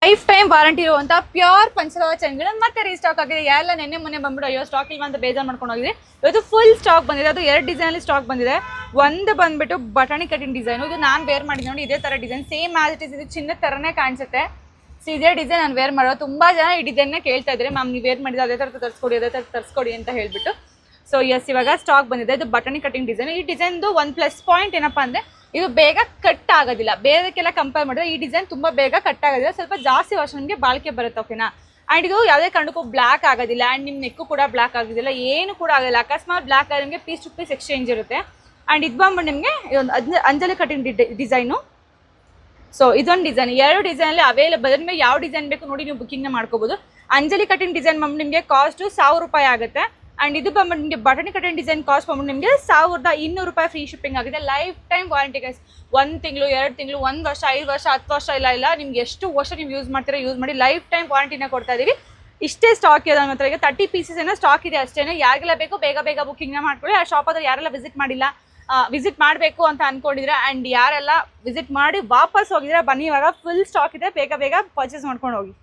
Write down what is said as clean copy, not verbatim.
Life time warranty ಇರುವಂತಹ pure ಪಂಚಲೋಹ ಚೈನ್ಗಳು ಮತ್ತೆ restock ಆಗಿದೆ. ಯಾರೆಲ್ಲ ನೆನ್ನೆ ಮೊನ್ನೆ ಬಂದ್ಬಿಟ್ಟು ಅಯ್ಯೋ ಸ್ಟಾಕ್ ಇಲ್ಲ ಅಂತ ಬೇಜಾರು ಮಾಡ್ಕೊಂಡು ಹೋಗಿದೆ. ಇವತ್ತು ಫುಲ್ ಸ್ಟಾಕ್ ಬಂದಿದೆ. ಅದು 2 ಡಿಸೈನ್ ಅಲ್ಲಿ ಸ್ಟಾಕ್ ಬಂದಿದೆ. ಒಂದು ಬಂದ್ಬಿಟ್ಟು ಬಟಾಣಿ ಕಟಿಂಗ್ ಡಿಸೈನ್. ಇದು ನಾನು ವೇರ್ ಮಾಡಿದ್ದೀನಿ ನೋಡಿ, ಇದೇ ತರ design same as it is. ಇದು ಚಿನ್ನದ ತರನೇ ಕಾಣಿಸುತ್ತೆ. ಸೊ ಇದೇ ಡಿಸೈನ್ ನಾನು ವೇರ್ ಮಾಡೋದು. ತುಂಬಾ ಜನ ಈ ಡಿಸೈನ್ ಕೇಳ್ತಾ ಇದ್ದಾರೆ, ಮ್ಯಾಮ್ ನೀವು ವೇರ್ ಮಾಡಿದ್ರೆ ಅದೇ ತರ ತರಿಸ್ಕೊಡಿ, ಅದೇ ತರ ತರಿಸ್ಕೊಡಿ ಅಂತ ಹೇಳ್ಬಿಟ್ಟು. ಸೊ ಎಸ್, ಇವಾಗ ಸ್ಟಾಕ್ ಬಂದಿದೆ. ಇದು ಬಟಾಣಿ ಕಟಿಂಗ್ ಡಿಸೈನ್. ಈ ಡಿಸೈನ್ದು ಒಂದು ಪ್ಲಸ್ ಪಾಯಿಂಟ್ ಏನಪ್ಪಾ ಅಂದ್ರೆ ಇದು ಬೇಗ ಕಟ್ ಆಗೋದಿಲ್ಲ. ಬೇರೆದಕ್ಕೆಲ್ಲ ಕಂಪೇರ್ ಮಾಡಿದ್ರೆ ಈ ಡಿಸೈನ್ ತುಂಬಾ ಬೇಗ ಕಟ್ ಆಗೋದಿಲ್ಲ. ಸ್ವಲ್ಪ ಜಾಸ್ತಿ ವರ್ಷ ನಿಮಗೆ ಬಾಳಿಕೆ ಬರುತ್ತೆ. ಓಕೆನಾ? ಆ್ಯಂಡ್ ಇದು ಯಾವುದೇ ಕಾರಣಕ್ಕೂ ಬ್ಲ್ಯಾಕ್ ಆಗೋದಿಲ್ಲ. ಆ್ಯಂಡ್ ನಿಮ್ಮ ನೆಕ್ಕು ಕೂಡ ಬ್ಲ್ಯಾಕ್ ಆಗೋದಿಲ್ಲ, ಏನು ಕೂಡ ಆಗೋದಿಲ್ಲ. ಅಕಸ್ಮಾತ್ ಬ್ಲ್ಯಾಕ್ ಆದರೆ ನಿಮಗೆ ಪೀಸ್ ಟು ಪೀಸ್ ಎಕ್ಸ್ಚೇಂಜ್ ಇರುತ್ತೆ. ಆ್ಯಂಡ್ ಇದು ಬಂದ್ಬಿಟ್ಟು ನಿಮಗೆ ಇದೊಂದು ಅಂಜಲಿ ಕಟಿಂಗ್ ಡಿಸೈನು. ಸೊ ಇದೊಂದು ಡಿಸೈನ್, 2 ಡಿಸೈನಲ್ಲಿ ಅವೈಲೇಬಲ್. ನಿಮಗೆ ಯಾವ ಡಿಸೈನ್ ಬೇಕು ನೋಡಿ ನೀವು ಬುಕ್ಕಿಂಗ್ನ ಮಾಡ್ಕೋಬೋದು. ಅಂಜಲಿ ಕಟಿಂಗ್ ಡಿಸೈನ್ ಬಂದ್ಬಿಟ್ಟು ನಿಮಗೆ ಕಾಸ್ಟು 1000 ರೂಪಾಯಿ ಆಗುತ್ತೆ. ಆ್ಯಂಡ್ ಇದು ಬಂದ್ಬಿಟ್ಟು ನಿಮಗೆ ಬಟನ್ ಕಟಿಂಗ್ ಡಿಸೈನ್ ಕಾಸ್ಟ್ ಬಂದ್ಬಿಟ್ಟು ನಿಮಗೆ 1200 ರೂಪಾಯಿ ಫ್ರೀ ಶಿಪ್ಪಿಂಗ್ ಆಗಿದೆ. Life time warranty guys. 1 ತಿಂಗಳು, 2 ತಿಂಗಳು, 1 ವರ್ಷ, 5 ವರ್ಷ, 10 ವರ್ಷ ಇಲ್ಲ. ನಿಮ್ಗೆ ಎಷ್ಟು ವರ್ಷ ನೀವು ಯೂಸ್ ಮಾಡ್ತೀರಾ ಯೂಸ್ ಮಾಡಿ. ಲೈಫ್ ಟೈಮ್ ವಾರಂಟಿನ ಕೊಡ್ತಾ ಇದೀವಿ. ಇಷ್ಟೇ ಸ್ಟಾಕ್ ಇದೆ ನಮ್ಮ ಹತ್ರ. ಈಗ 30 ಪೀಸಸ್ ಏನೋ ಸ್ಟಾಕ್ ಇದೆ ಅಷ್ಟೇ. ಯಾರಿಗೆಲ್ಲ ಬೇಕು ಬೇಗ ಬೇಗ ಬುಕ್ಕಿಂಗ್ನ ಮಾಡ್ಕೊಳ್ಳಿ. ಆ ಶಾಪ್ ಹತ್ರ ಯಾರೆಲ್ಲ ವಿಸಿಟ್ ಮಾಡಿಲ್ಲ, ವಿಸಿಟ್ ಮಾಡಬೇಕು ಅಂತ ಅನ್ಕೊಂಡಿದ್ರೆ ಆ್ಯಂಡ್ ಯಾರೆಲ್ಲ ವಿಸಿಟ್ ಮಾಡಿ ವಾಪಸ್ ಹೋಗಿದ್ರೆ ಬನ್ನಿ. ಇವಾಗ ಫುಲ್ ಸ್ಟಾಕ್ ಇದೆ, ಬೇಗ ಬೇಗ ಪರ್ಚೇಸ್ ಮಾಡ್ಕೊಂಡು ಹೋಗಿ.